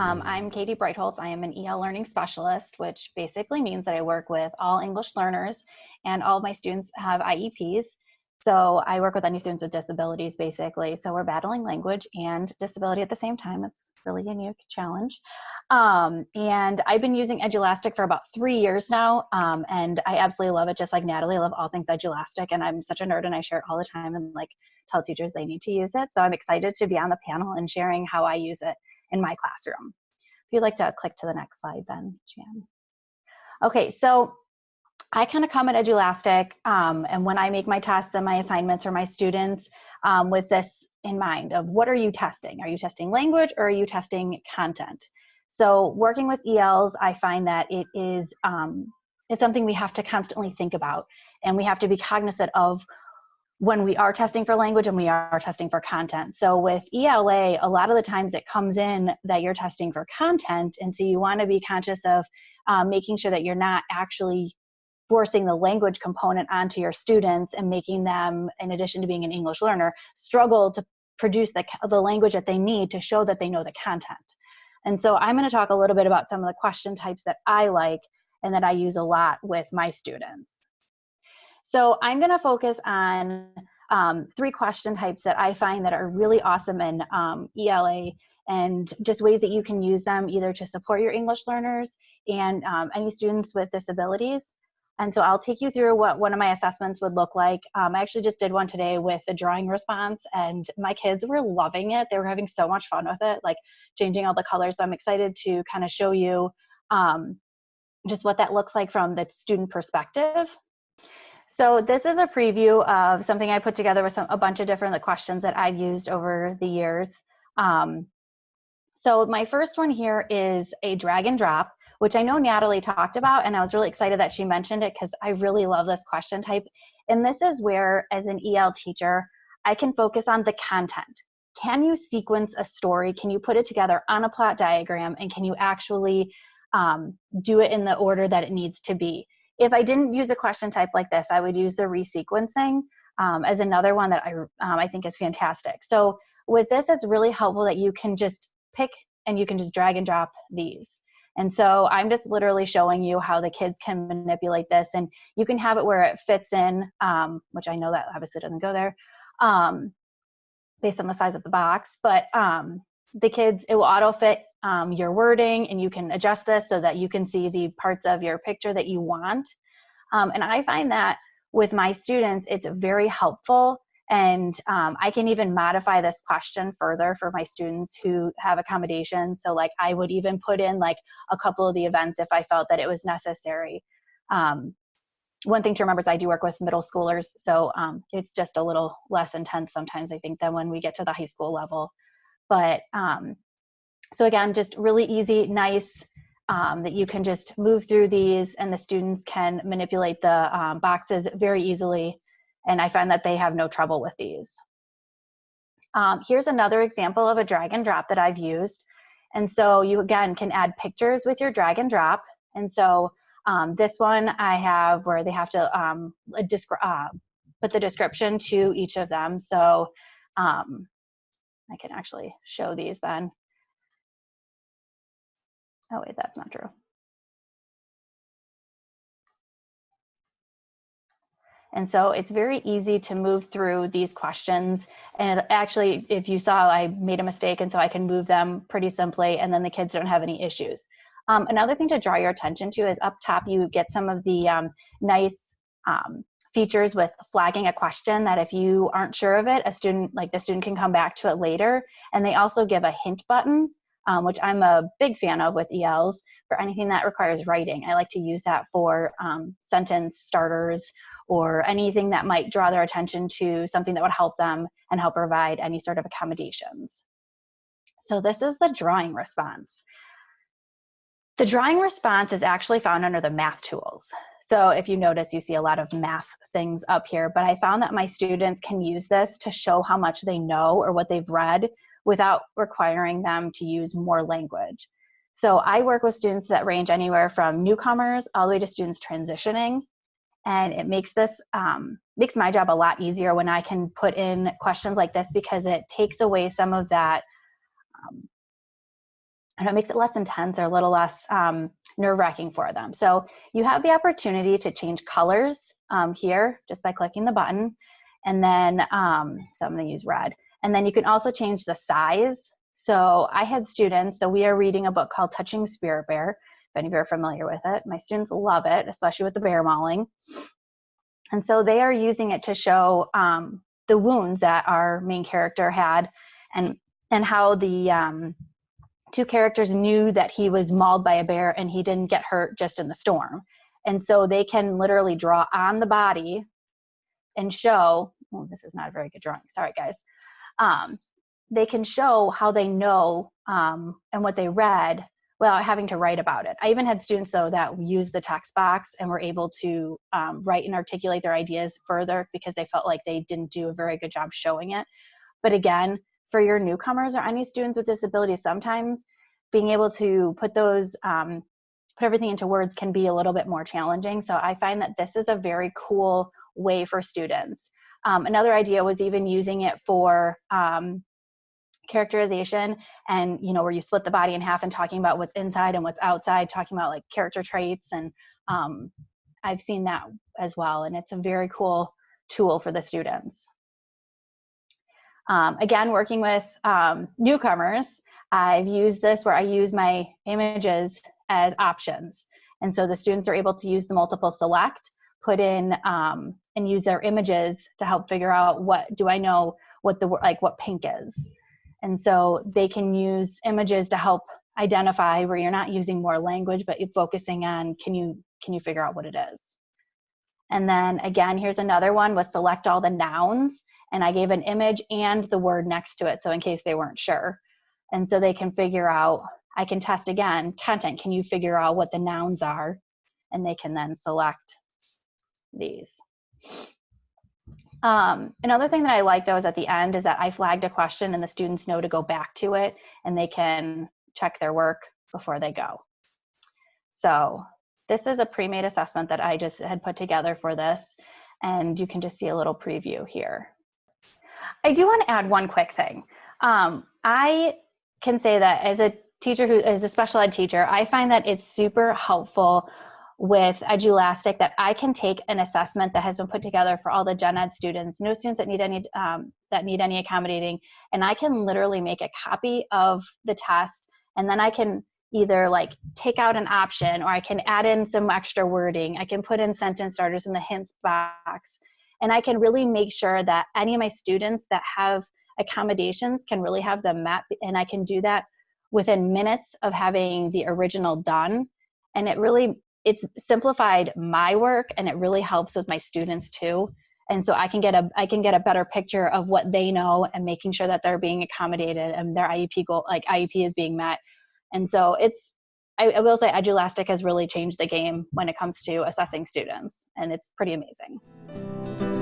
I'm Katie Breitholtz. I am an EL learning specialist, which basically means that I work with all English learners, and all of my students have IEPs. So I work with any students with disabilities, basically. So we're battling language and disability at the same time. It's really a unique challenge. And I've been using Edulastic for about 3 years now, and I absolutely love it. Just like Natalie, I love all things Edulastic, and I'm such a nerd, and I share it all the time and like tell teachers they need to use it. So I'm excited to be on the panel and sharing how I use it in my classroom. If you'd like to click to the next slide, then, Jan. Okay, so I kind of come at Edulastic, and when I make my tests and my assignments for my students with this in mind of what are you testing? Are you testing language or are you testing content? So working with ELs, I find that it is it's something we have to constantly think about, and we have to be cognizant of when we are testing for language and we are testing for content. So with ELA, a lot of the times it comes in that you're testing for content, and so you want to be conscious of making sure that you're not actually forcing the language component onto your students and making them, in addition to being an English learner, struggle to produce the language that they need to show that they know the content. And so I'm going to talk a little bit about some of the question types that I like and that I use a lot with my students. So I'm going to focus on 3 question types that I find that are really awesome in ELA, and just ways that you can use them either to support your English learners and any students with disabilities. And so I'll take you through what one of my assessments would look like. I actually just did one today with the drawing response, and my kids were loving it. They were having so much fun with it, like changing all the colors. So I'm excited to kind of show you just what that looks like from the student perspective. So this is a preview of something I put together with a bunch of different questions that I've used over the years. So my first one here is a drag and drop, which I know Natalie talked about, and I was really excited that she mentioned it because I really love this question type. And this is where, as an EL teacher, I can focus on the content. Can you sequence a story? Can you put it together on a plot diagram? And can you actually do it in the order that it needs to be? If I didn't use a question type like this, I would use the resequencing as another one that I think is fantastic. So with this, it's really helpful that you can just pick and you can just drag and drop these. And so I'm just literally showing you how the kids can manipulate this, and you can have it where it fits in, which I know that obviously doesn't go there based on the size of the box, but the kids, it will auto fit your wording, and you can adjust this so that you can see the parts of your picture that you want. And I find that with my students, it's very helpful. And I can even modify this question further for my students who have accommodations. So like I would even put in like a couple of the events if I felt that it was necessary. One thing to remember is I do work with middle schoolers, so it's just a little less intense sometimes, I think, than when we get to the high school level. But so again, just really easy, nice, that you can just move through these, and the students can manipulate the boxes very easily. And I find that they have no trouble with these. Here's another example of a drag and drop that I've used. And so you, again, can add pictures with your drag and drop. And so this one I have where they have to put the description to each of them. So I can actually show these then. Oh, wait, that's not true. And so it's very easy to move through these questions. And actually, if you saw, I made a mistake, and so I can move them pretty simply, and then the kids don't have any issues. Another thing to draw your attention to is up top, you get some of the nice features with flagging a question that if you aren't sure of it, the student can come back to it later. And they also give a hint button, which I'm a big fan of with ELs for anything that requires writing. I like to use that for sentence starters or anything that might draw their attention to something that would help them and help provide any sort of accommodations. So this is the drawing response. The drawing response is actually found under the math tools. So if you notice, you see a lot of math things up here, but I found that my students can use this to show how much they know or what they've read without requiring them to use more language. So I work with students that range anywhere from newcomers all the way to students transitioning. And it makes this, makes my job a lot easier when I can put in questions like this, because it takes away some of that and it makes it less intense or a little less nerve-wracking for them. So you have the opportunity to change colors here just by clicking the button. And then, so I'm going to use red. And then you can also change the size. So I had students, so we are reading a book called Touching Spirit Bear, if any of you are familiar with it. My students love it, especially with the bear mauling. And so they are using it to show the wounds that our main character had, and how the two characters knew that he was mauled by a bear and he didn't get hurt just in the storm. And so they can literally draw on the body and show, oh, this is not a very good drawing, sorry guys. They can show how they know and what they read without having to write about it. I even had students though that used the text box and were able to write and articulate their ideas further because they felt like they didn't do a very good job showing it. But again, for your newcomers or any students with disabilities, sometimes being able to put those, put everything into words can be a little bit more challenging. So I find that this is a very cool way for students. Another idea was even using it for characterization, and where you split the body in half and talking about what's inside and what's outside, talking about like character traits. And I've seen that as well. And it's a very cool tool for the students. Again, working with newcomers, I've used this where I use my images as options. And so the students are able to use the multiple select, put in and use their images to help figure out what do I know what what pink is. And so they can use images to help identify where you're not using more language, but you're focusing on can you figure out what it is. And then again, here's another one with select all the nouns. And I gave an image and the word next to it, so in case they weren't sure. And so they can figure out, I can test again, content, can you figure out what the nouns are? And they can then select these. Another thing that I like though is at the end is that I flagged a question and the students know to go back to it and they can check their work before they go. So this is a pre-made assessment that I just had put together for this, and you can just see a little preview here. I do want to add one quick thing. I can say that as a teacher who is a special ed teacher, I find that it's super helpful with Edulastic that I can take an assessment that has been put together for all the gen ed students, no students that need any accommodating, and I can literally make a copy of the test, and then I can either like take out an option or I can add in some extra wording. I can put in sentence starters in the hints box, and I can really make sure that any of my students that have accommodations can really have them met, and I can do that within minutes of having the original done. And it's simplified my work, and it really helps with my students too. And so I can get a better picture of what they know and making sure that they're being accommodated and their IEP goal, like IEP is being met. And so I will say Edulastic has really changed the game when it comes to assessing students, and it's pretty amazing.